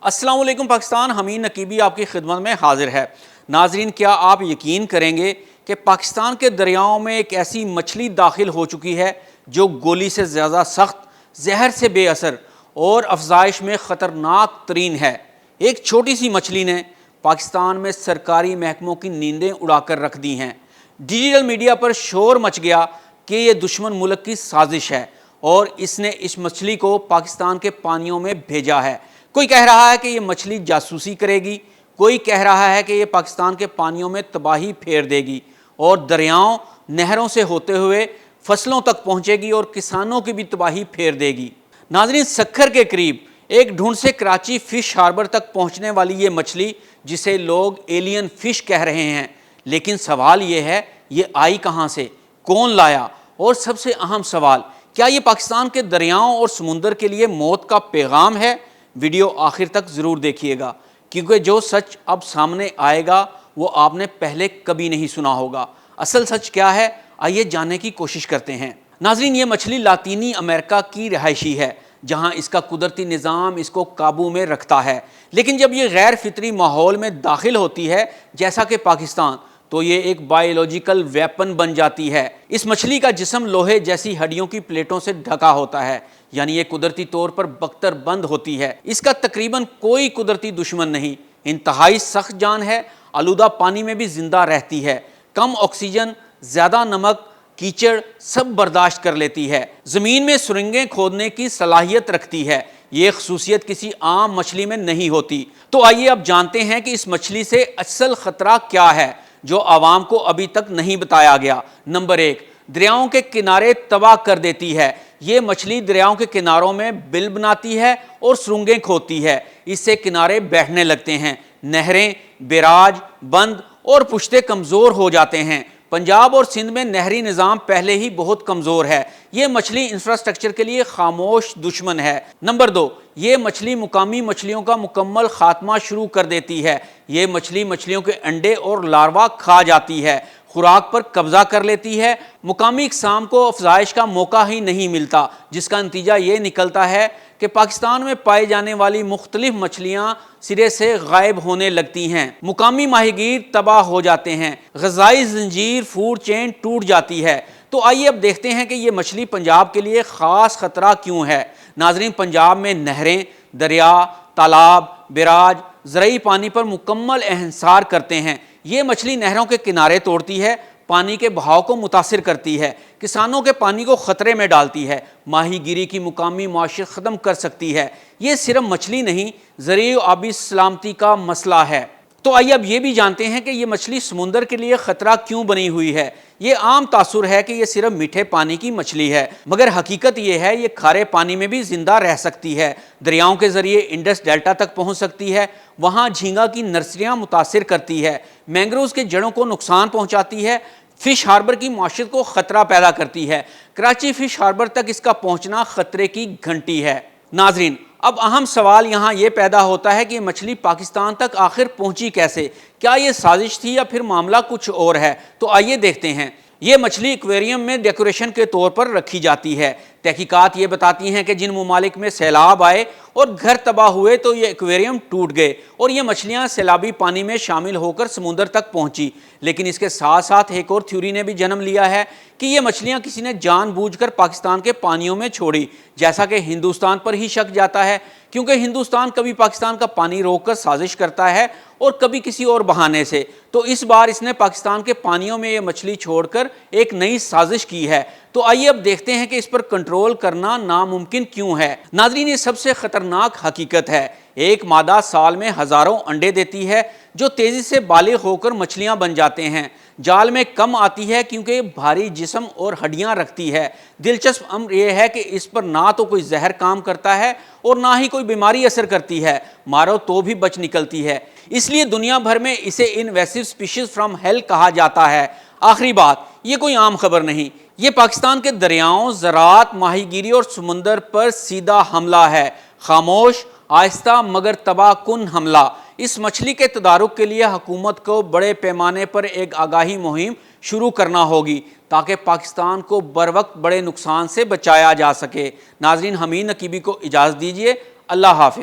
السلام علیکم پاکستان، حمید نقیبی آپ کی خدمت میں حاضر ہے۔ ناظرین، کیا آپ یقین کریں گے کہ پاکستان کے دریاؤں میں ایک ایسی مچھلی داخل ہو چکی ہے جو گولی سے زیادہ سخت، زہر سے بے اثر اور افزائش میں خطرناک ترین ہے۔ ایک چھوٹی سی مچھلی نے پاکستان میں سرکاری محکموں کی نیندیں اڑا کر رکھ دی ہیں۔ ڈیجیٹل میڈیا پر شور مچ گیا کہ یہ دشمن ملک کی سازش ہے اور اس نے اس مچھلی کو پاکستان کے پانیوں میں بھیجا ہے۔ کوئی کہہ رہا ہے کہ یہ مچھلی جاسوسی کرے گی، کوئی کہہ رہا ہے کہ یہ پاکستان کے پانیوں میں تباہی پھیر دے گی اور دریاؤں نہروں سے ہوتے ہوئے فصلوں تک پہنچے گی اور کسانوں کی بھی تباہی پھیر دے گی۔ ناظرین، سکھر کے قریب ایک ڈھونڈ سے کراچی فش ہاربر تک پہنچنے والی یہ مچھلی جسے لوگ ایلین فش کہہ رہے ہیں، لیکن سوال یہ ہے، یہ آئی کہاں سے، کون لایا، اور سب سے اہم سوال، کیا یہ پاکستان کے دریاؤں اور سمندر کے لیے موت کا پیغام ہے؟ ویڈیو آخر تک ضرور دیکھیے گا، کیونکہ جو سچ اب سامنے آئے گا وہ آپ نے پہلے کبھی نہیں سنا ہوگا۔ اصل سچ کیا ہے، آئیے جاننے کی کوشش کرتے ہیں۔ ناظرین، یہ مچھلی لاطینی امریکہ کی رہائشی ہے، جہاں اس کا قدرتی نظام اس کو قابو میں رکھتا ہے، لیکن جب یہ غیر فطری ماحول میں داخل ہوتی ہے جیسا کہ پاکستان، تو یہ ایک بایولوجیکل ویپن بن جاتی ہے۔ اس مچھلی کا جسم لوہے جیسی ہڈیوں کی پلیٹوں سے ڈھکا ہوتا ہے، یعنی یہ قدرتی طور پر بختر بند ہوتی ہے۔ اس کا تقریباً کوئی قدرتی دشمن نہیں، انتہائی سخت جان ہے، آلودہ پانی میں بھی زندہ رہتی ہے، کم آکسیجن، زیادہ نمک، کیچڑ سب برداشت کر لیتی ہے، زمین میں سرنگیں کھودنے کی صلاحیت رکھتی ہے۔ یہ خصوصیت کسی عام مچھلی میں نہیں ہوتی۔ تو آئیے اب جانتے ہیں کہ اس مچھلی سے اصل خطرہ کیا ہے جو عوام کو ابھی تک نہیں بتایا گیا۔ نمبر 1، دریاؤں کے کنارے تباہ کر دیتی ہے۔ یہ مچھلی دریاؤں کے کناروں میں بل بناتی ہے اور سرنگیں کھودتی ہے، اس سے کنارے بیٹھنے لگتے ہیں، نہریں، بیراج، بند اور پشتے کمزور ہو جاتے ہیں۔ پنجاب اور سندھ میں نہری نظام پہلے ہی بہت کمزور ہے۔ یہ مچھلی انفراسٹرکچر کے لیے خاموش دشمن ہے۔ نمبر 2، یہ مچھلی مقامی مچھلیوں کا مکمل خاتمہ شروع کر دیتی ہے۔ یہ مچھلی مچھلیوں کے انڈے اور لاروا کھا جاتی ہے، خوراک پر قبضہ کر لیتی ہے، مقامی اقسام کو افزائش کا موقع ہی نہیں ملتا، جس کا نتیجہ یہ نکلتا ہے کہ پاکستان میں پائی جانے والی مختلف مچھلیاں سرے سے غائب ہونے لگتی ہیں، مقامی ماہی گیر تباہ ہو جاتے ہیں، غذائی زنجیر فوڈ چین ٹوٹ جاتی ہے۔ تو آئیے اب دیکھتے ہیں کہ یہ مچھلی پنجاب کے لیے خاص خطرہ کیوں ہے۔ ناظرین، پنجاب میں نہریں، دریا، تالاب، بیراج زرعی پانی پر مکمل انحصار کرتے ہیں۔ یہ مچھلی نہروں کے کنارے توڑتی ہے، پانی کے بہاؤ کو متاثر کرتی ہے، کسانوں کے پانی کو خطرے میں ڈالتی ہے، ماہی گیری کی مقامی معیشت ختم کر سکتی ہے۔ یہ صرف مچھلی نہیں، زرعی و آبی سلامتی کا مسئلہ ہے۔ تو آئیے اب یہ بھی جانتے ہیں کہ یہ مچھلی سمندر کے لیے خطرہ کیوں بنی ہوئی ہے۔ یہ عام تاثر ہے کہ یہ صرف میٹھے پانی کی مچھلی ہے، مگر حقیقت یہ ہے یہ کھارے پانی میں بھی زندہ رہ سکتی ہے، دریاؤں کے ذریعے انڈس ڈیلٹا تک پہنچ سکتی ہے، وہاں جھینگا کی نرسریاں متاثر کرتی ہے، مینگروز کے جڑوں کو نقصان پہنچاتی ہے، فش ہاربر کی معیشت کو خطرہ پیدا کرتی ہے۔ کراچی فش ہاربر تک اس کا پہنچنا خطرے کی گھنٹی ہے۔ ناظرین، اب اہم سوال یہاں یہ پیدا ہوتا ہے کہ یہ مچھلی پاکستان تک آخر پہنچی کیسے؟ کیا یہ سازش تھی یا پھر معاملہ کچھ اور ہے؟ تو آئیے دیکھتے ہیں۔ یہ مچھلی ایکویریم میں ڈیکوریشن کے طور پر رکھی جاتی ہے۔ تحقیقات یہ بتاتی ہیں کہ جن ممالک میں سیلاب آئے اور گھر تباہ ہوئے تو یہ ایکویریم ٹوٹ گئے اور یہ مچھلیاں سیلابی پانی میں شامل ہو کر سمندر تک پہنچی۔ لیکن اس کے ساتھ ساتھ ایک اور تھیوری نے بھی جنم لیا ہے کہ یہ مچھلیاں کسی نے جان بوجھ کر پاکستان کے پانیوں میں چھوڑی، جیسا کہ ہندوستان پر ہی شک جاتا ہے، کیونکہ ہندوستان کبھی پاکستان کا پانی روک کر سازش کرتا ہے اور کبھی کسی اور بہانے سے۔ تو اس بار اس نے پاکستان کے پانیوں میں یہ مچھلی چھوڑ کر ایک نئی سازش کی ہے۔ تو آئیے اب دیکھتے ہیں کہ اس پر کنٹرول کرنا ناممکن کیوں ہے۔ ناظرین، یہ سب سے خطرناک حقیقت ہے۔ ایک مادہ سال میں ہزاروں انڈے دیتی ہے جو تیزی سے بالغ ہو کر مچھلیاں بن جاتے ہیں۔ جال میں کم آتی ہے کیونکہ یہ بھاری جسم اور ہڈیاں رکھتی ہے۔ دلچسپ امر یہ ہے کہ اس پر نہ تو کوئی زہر کام کرتا ہے اور نہ ہی کوئی بیماری اثر کرتی ہے، مارو تو بھی بچ نکلتی ہے۔ اس لیے دنیا بھر میں اسے انویسو اسپیشیز فرام ہیل کہا جاتا ہے۔ آخری بات، یہ کوئی عام خبر نہیں، یہ پاکستان کے دریاؤں، زراعت، ماہی گیری اور سمندر پر سیدھا حملہ ہے، خاموش، آہستہ مگر تباہ کن حملہ۔ اس مچھلی کے تدارک کے لیے حکومت کو بڑے پیمانے پر ایک آگاہی مہم شروع کرنا ہوگی تاکہ پاکستان کو بروقت بڑے نقصان سے بچایا جا سکے۔ ناظرین، حمید نقیبی کو اجازت دیجیے۔ اللہ حافظ۔